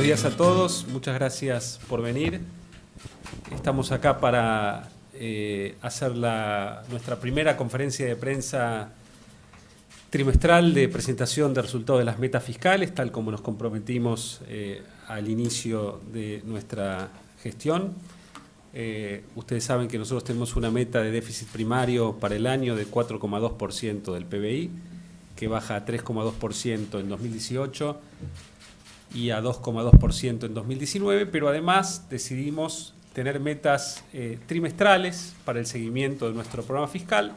días a todos, muchas gracias por venir. Estamos acá para hacer nuestra primera conferencia de prensa trimestral de presentación de resultados de las metas fiscales, tal como nos comprometimos al inicio de nuestra gestión. Ustedes saben que nosotros tenemos una meta de déficit primario para el año de 4,2% del PBI, que baja a 3,2% en 2018 y a 2,2% en 2019, pero además decidimos tener metas trimestrales para el seguimiento de nuestro programa fiscal,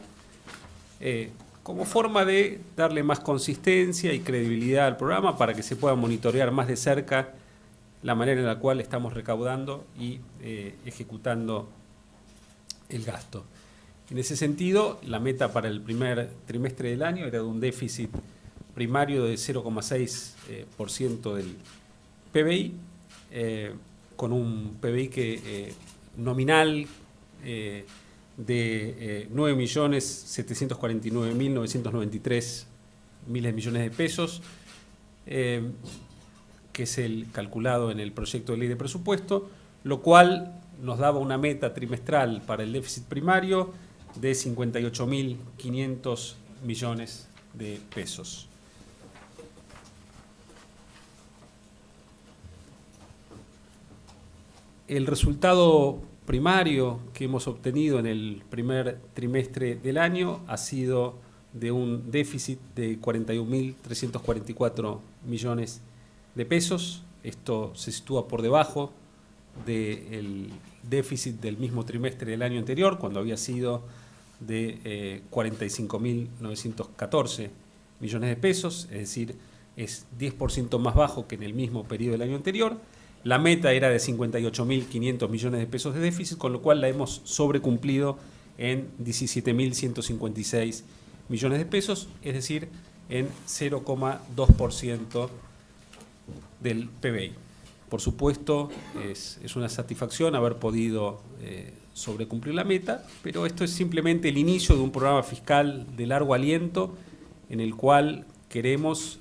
como forma de darle más consistencia y credibilidad al programa para que se pueda monitorear más de cerca la manera en la cual estamos recaudando y ejecutando el gasto. En ese sentido, la meta para el primer trimestre del año era de un déficit primario de 0,6% del PBI, con un PBI nominal de 9.749.993 millones de pesos, que es el calculado en el proyecto de ley de presupuesto, lo cual nos daba una meta trimestral para el déficit primario de 58.500 millones de pesos. El resultado primario que hemos obtenido en el primer trimestre del año ha sido de un déficit de 41.344 millones de pesos. Esto se sitúa por debajo del déficit del mismo trimestre del año anterior, cuando había sido de 45.914 millones de pesos, es decir, es 10% más bajo que en el mismo periodo del año anterior. La meta era de 58.500 millones de pesos de déficit, con lo cual la hemos sobrecumplido en 17.156 millones de pesos, es decir, en 0,2% del PBI. Por supuesto, es una satisfacción haber podido sobrecumplir la meta, pero esto es simplemente el inicio de un programa fiscal de largo aliento en el cual queremos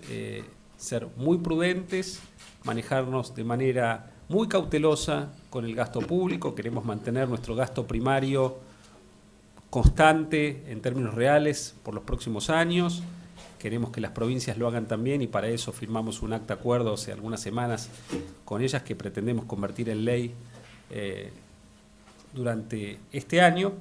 ser muy prudentes, manejarnos de manera muy cautelosa con el gasto público. Queremos mantener nuestro gasto primario constante en términos reales por los próximos años. Queremos que las provincias lo hagan también y para eso firmamos un acta de acuerdo hace algunas semanas con ellas que pretendemos convertir en ley durante este año.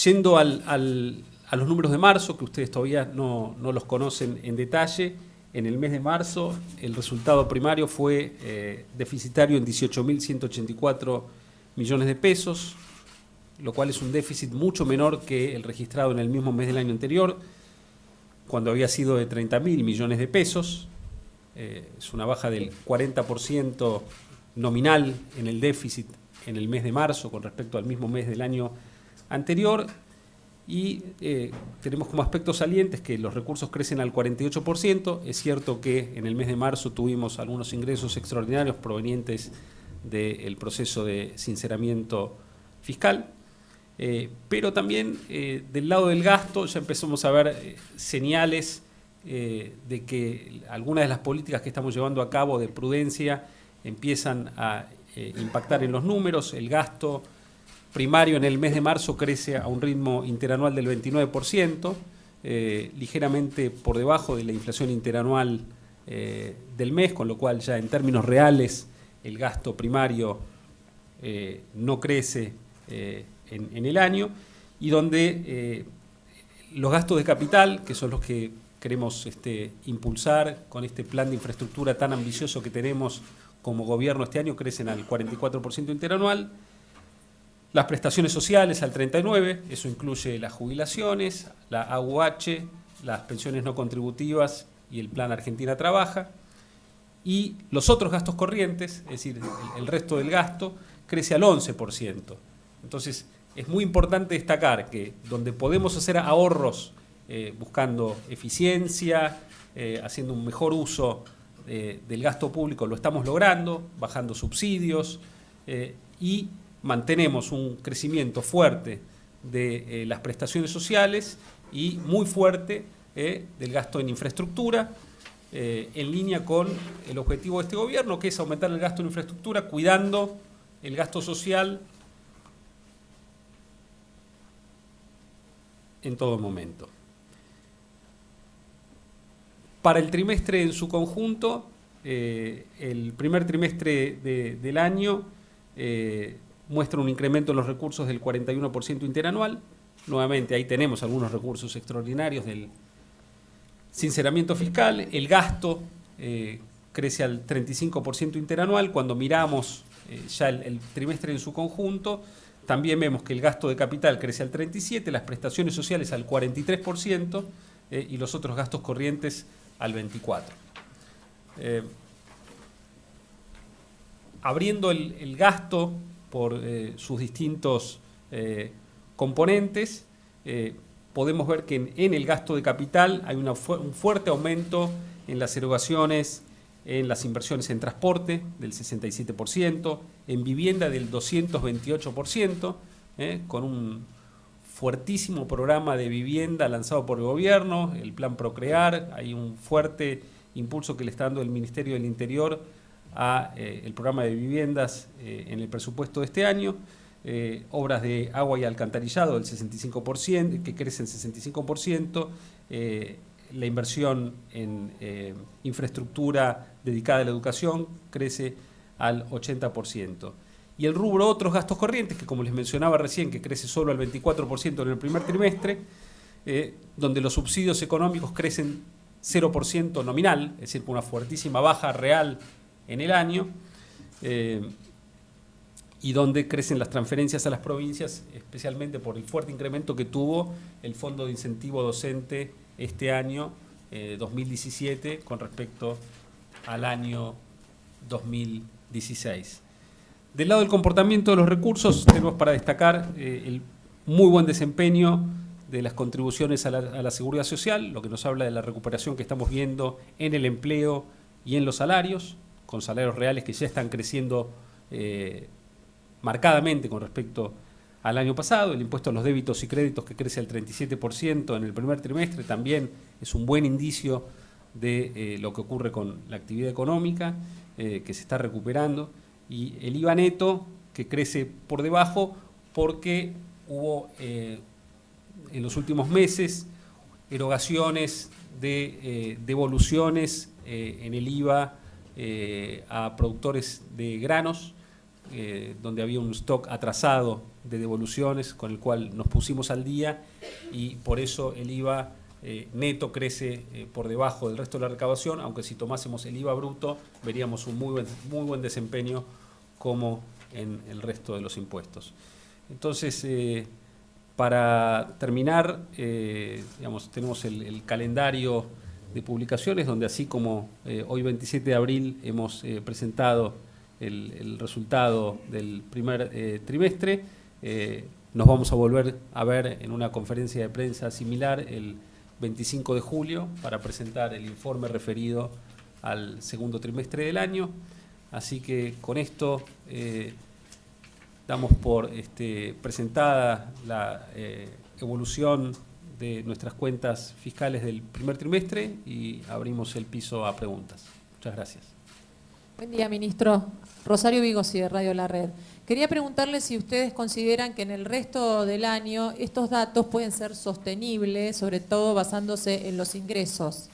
Yendo a los números de marzo, que ustedes todavía no los conocen en detalle, en el mes de marzo el resultado primario fue deficitario en 18.184 millones de pesos, lo cual es un déficit mucho menor que el registrado en el mismo mes del año anterior, cuando había sido de 30.000 millones de pesos. Es una baja del 40% nominal en el déficit en el mes de marzo con respecto al mismo mes del año anterior. Y tenemos como aspectos salientes que los recursos crecen al 48%. Es cierto que en el mes de marzo tuvimos algunos ingresos extraordinarios provenientes del proceso de sinceramiento fiscal, pero también del lado del gasto ya empezamos a ver señales de que algunas de las políticas que estamos llevando a cabo de prudencia empiezan a impactar en los números. El gasto primario en el mes de marzo crece a un ritmo interanual del 29%, ligeramente por debajo de la inflación interanual del mes, con lo cual ya en términos reales el gasto primario no crece en el año, y donde los gastos de capital, que son los que queremos impulsar con este plan de infraestructura tan ambicioso que tenemos como gobierno este año, crecen al 44% interanual. Las prestaciones sociales al 39%, eso incluye las jubilaciones, la AUH, las pensiones no contributivas y el Plan Argentina Trabaja. Y los otros gastos corrientes, es decir, el resto del gasto, crece al 11%. Entonces, es muy importante destacar que donde podemos hacer ahorros buscando eficiencia, haciendo un mejor uso del gasto público, lo estamos logrando, bajando subsidios y mantenemos un crecimiento fuerte de las prestaciones sociales y muy fuerte del gasto en infraestructura, en línea con el objetivo de este gobierno, que es aumentar el gasto en infraestructura, cuidando el gasto social en todo momento. Para el trimestre en su conjunto, el primer trimestre del año muestra un incremento en los recursos del 41% interanual. Nuevamente, ahí tenemos algunos recursos extraordinarios del sinceramiento fiscal. El gasto crece al 35% interanual. Cuando miramos ya el trimestre en su conjunto, también vemos que el gasto de capital crece al 37%, las prestaciones sociales al 43% y los otros gastos corrientes al 24%. Abriendo el gasto por sus distintos componentes, podemos ver que en el gasto de capital hay un fuerte aumento en las erogaciones, en las inversiones en transporte del 67%, en vivienda del 228%, con un fuertísimo programa de vivienda lanzado por el gobierno, el plan Procrear. Hay un fuerte impulso que le está dando el Ministerio del Interior a el programa de viviendas en el presupuesto de este año. Obras de agua y alcantarillado del 65%, que crece el 65%, la inversión en infraestructura dedicada a la educación crece al 80%. Y el rubro otros gastos corrientes, que como les mencionaba recién, que crece solo al 24% en el primer trimestre, donde los subsidios económicos crecen 0% nominal, es decir, con una fuertísima baja real en el año, y donde crecen las transferencias a las provincias, especialmente por el fuerte incremento que tuvo el Fondo de Incentivo Docente este año 2017 con respecto al año 2016. Del lado del comportamiento de los recursos, tenemos para destacar el muy buen desempeño de las contribuciones a la seguridad social, lo que nos habla de la recuperación que estamos viendo en el empleo y en los salarios, con salarios reales que ya están creciendo marcadamente con respecto al año pasado. El impuesto a los débitos y créditos, que crece al 37% en el primer trimestre, también es un buen indicio de lo que ocurre con la actividad económica, que se está recuperando. Y el IVA neto, que crece por debajo porque hubo en los últimos meses erogaciones de devoluciones en el IVA a productores de granos, donde había un stock atrasado de devoluciones con el cual nos pusimos al día, y por eso el IVA neto crece por debajo del resto de la recaudación, aunque si tomásemos el IVA bruto veríamos un muy buen desempeño como en el resto de los impuestos. Entonces, para terminar, tenemos el calendario de publicaciones, donde así como hoy 27 de abril hemos presentado el resultado del primer trimestre, nos vamos a volver a ver en una conferencia de prensa similar el 25 de julio para presentar el informe referido al segundo trimestre del año. Así que con esto damos por presentada la evolución de nuestras cuentas fiscales del primer trimestre y abrimos el piso a preguntas. Muchas gracias. Buen día, ministro. Rosario Vigosi, de Radio La Red. Quería preguntarle si ustedes consideran que en el resto del año estos datos pueden ser sostenibles, sobre todo basándose en los ingresos.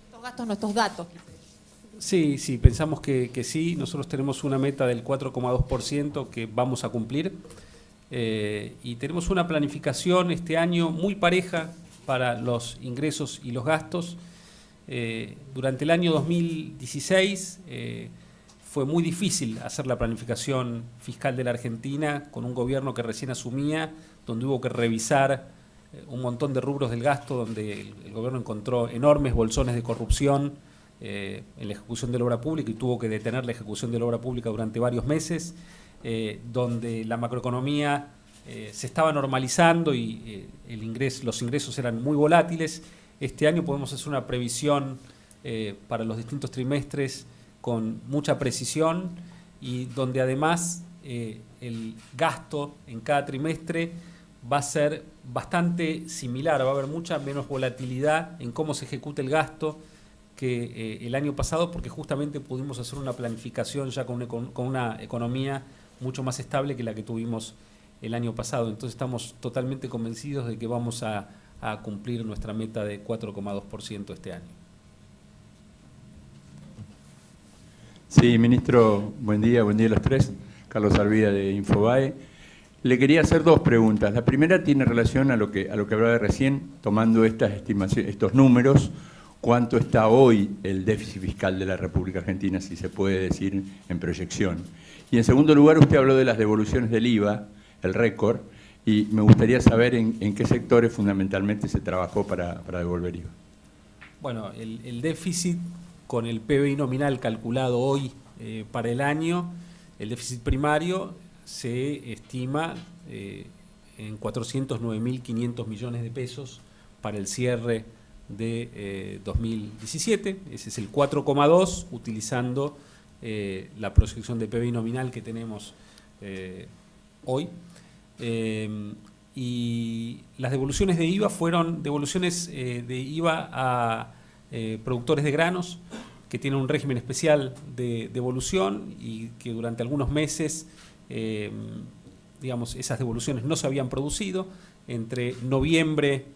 Estos gastos, no estos datos. Sí, pensamos que sí. Nosotros tenemos una meta del 4,2% que vamos a cumplir, y tenemos una planificación este año muy pareja para los ingresos y los gastos. Durante el año 2016 fue muy difícil hacer la planificación fiscal de la Argentina con un gobierno que recién asumía, donde hubo que revisar un montón de rubros del gasto, donde el gobierno encontró enormes bolsones de corrupción en la ejecución de la obra pública y tuvo que detener la ejecución de la obra pública durante varios meses, donde la macroeconomía se estaba normalizando y los ingresos eran muy volátiles. Este año podemos hacer una previsión para los distintos trimestres con mucha precisión, y donde además el gasto en cada trimestre va a ser bastante similar, va a haber mucha menos volatilidad en cómo se ejecuta el gasto que el año pasado, porque justamente pudimos hacer una planificación ya con una economía mucho más estable que la que tuvimos el año pasado. Entonces estamos totalmente convencidos de que vamos a cumplir nuestra meta de 4,2% este año. Sí, ministro, buen día a los tres. Carlos Arvida de Infobae. Le quería hacer dos preguntas. La primera tiene relación a lo que hablaba recién, tomando estas estimaciones, estos números. ¿Cuánto está hoy el déficit fiscal de la República Argentina, si se puede decir en proyección? Y en segundo lugar, usted habló de las devoluciones del IVA, el récord, y me gustaría saber en qué sectores fundamentalmente se trabajó para devolver IVA. Bueno, el déficit con el PBI nominal calculado hoy para el año, el déficit primario se estima en 409.500 millones de pesos para el cierre de 2017. Ese es el 4,2, utilizando la proyección de PBI nominal que tenemos hoy. Y las devoluciones de IVA fueron devoluciones de IVA a productores de granos que tienen un régimen especial de devolución y que durante algunos meses, digamos, esas devoluciones no se habían producido. Entre noviembre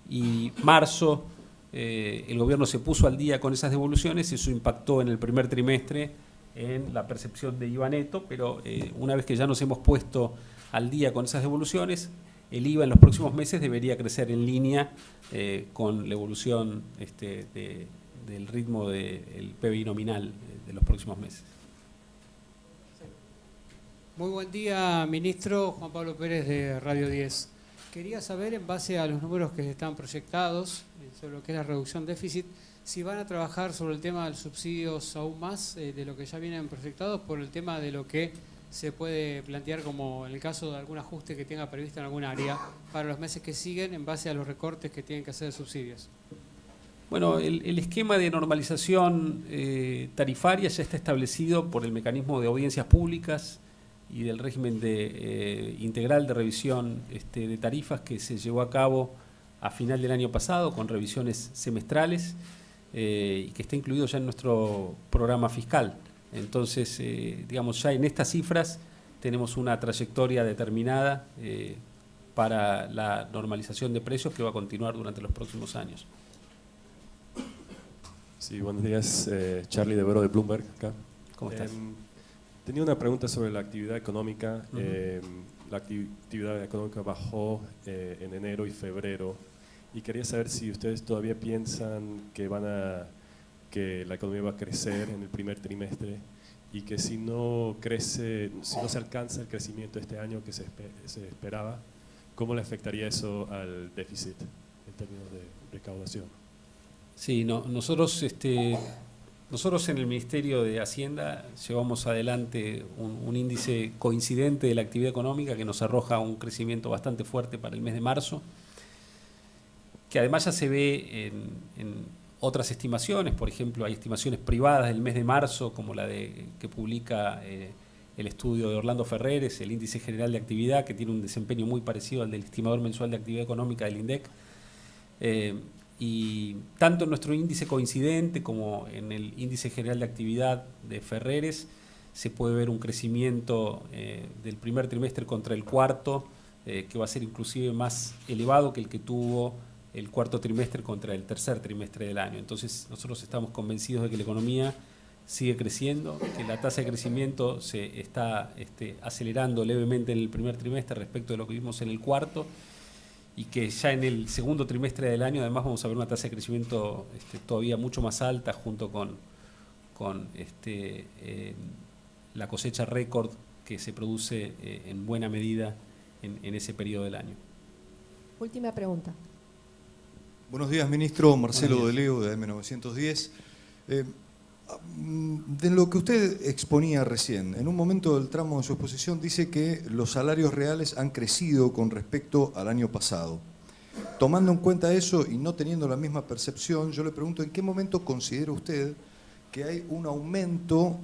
y marzo el gobierno se puso al día con esas devoluciones y eso impactó en el primer trimestre en la percepción de IVA neto, pero una vez que ya nos hemos puesto al día con esas devoluciones, el IVA en los próximos meses debería crecer en línea con la evolución del ritmo del PBI nominal de los próximos meses. Muy buen día, ministro. Juan Pablo Pérez de Radio 10. Quería saber, en base a los números que están proyectados sobre lo que es la reducción déficit, si van a trabajar sobre el tema de los subsidios aún más de lo que ya vienen proyectados, por el tema de lo que se puede plantear como en el caso de algún ajuste que tenga previsto en algún área para los meses que siguen en base a los recortes que tienen que hacer de subsidios. Bueno, el esquema de normalización tarifaria ya está establecido por el mecanismo de audiencias públicas y del régimen integral de revisión de tarifas que se llevó a cabo a final del año pasado con revisiones semestrales y que está incluido ya en nuestro programa fiscal. Entonces, digamos, ya en estas cifras tenemos una trayectoria determinada para la normalización de precios que va a continuar durante los próximos años. Sí, buenos días. Charlie de Vero de Bloomberg, acá. ¿Cómo estás? Tenía una pregunta sobre la actividad económica. La actividad económica bajó en enero y febrero y quería saber si ustedes todavía piensan que la economía va a crecer en el primer trimestre y que si no crece, si no se alcanza el crecimiento este año que se esperaba, ¿cómo le afectaría eso al déficit en términos de recaudación? Sí, nosotros en el Ministerio de Hacienda llevamos adelante un índice coincidente de la actividad económica que nos arroja un crecimiento bastante fuerte para el mes de marzo, que además ya se ve en otras estimaciones. Por ejemplo, hay estimaciones privadas del mes de marzo, como la que publica el estudio de Orlando Ferreres, el índice general de actividad, que tiene un desempeño muy parecido al del estimador mensual de actividad económica del INDEC. Y tanto en nuestro índice coincidente como en el índice general de actividad de Ferreres se puede ver un crecimiento del primer trimestre contra el cuarto, que va a ser inclusive más elevado que el que tuvo el cuarto trimestre contra el tercer trimestre del año. Entonces nosotros estamos convencidos de que la economía sigue creciendo, que la tasa de crecimiento se está acelerando levemente en el primer trimestre respecto de lo que vimos en el cuarto, y que ya en el segundo trimestre del año además vamos a ver una tasa de crecimiento todavía mucho más alta, junto con la cosecha récord que se produce en buena medida en ese periodo del año. Última pregunta. Buenos días, ministro. Marcelo de Leo, de AM910. De lo que usted exponía recién, en un momento del tramo de su exposición dice que los salarios reales han crecido con respecto al año pasado. Tomando en cuenta eso y no teniendo la misma percepción, yo le pregunto en qué momento considera usted que hay un aumento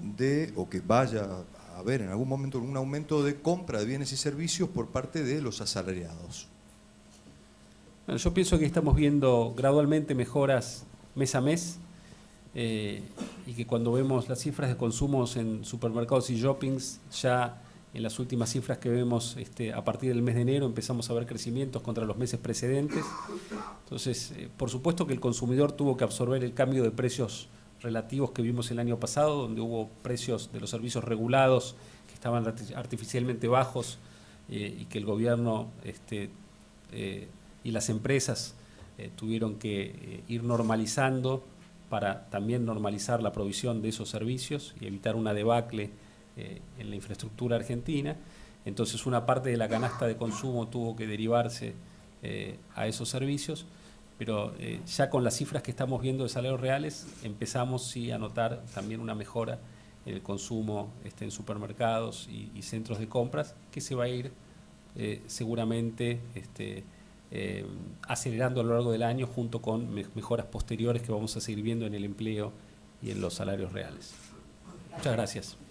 o que vaya a haber en algún momento un aumento de compra de bienes y servicios por parte de los asalariados. Bueno, yo pienso que estamos viendo gradualmente mejoras mes a mes y que cuando vemos las cifras de consumos en supermercados y shoppings, ya en las últimas cifras que vemos a partir del mes de enero empezamos a ver crecimientos contra los meses precedentes. Entonces, por supuesto que el consumidor tuvo que absorber el cambio de precios relativos que vimos el año pasado, donde hubo precios de los servicios regulados que estaban artificialmente bajos y que el gobierno y las empresas tuvieron que ir normalizando para también normalizar la provisión de esos servicios y evitar una debacle en la infraestructura argentina. Entonces una parte de la canasta de consumo tuvo que derivarse a esos servicios, pero ya con las cifras que estamos viendo de salarios reales empezamos sí a notar también una mejora en el consumo en supermercados y centros de compras, que se va a ir seguramente acelerando a lo largo del año junto con mejoras posteriores que vamos a seguir viendo en el empleo y en los salarios reales. Muchas gracias.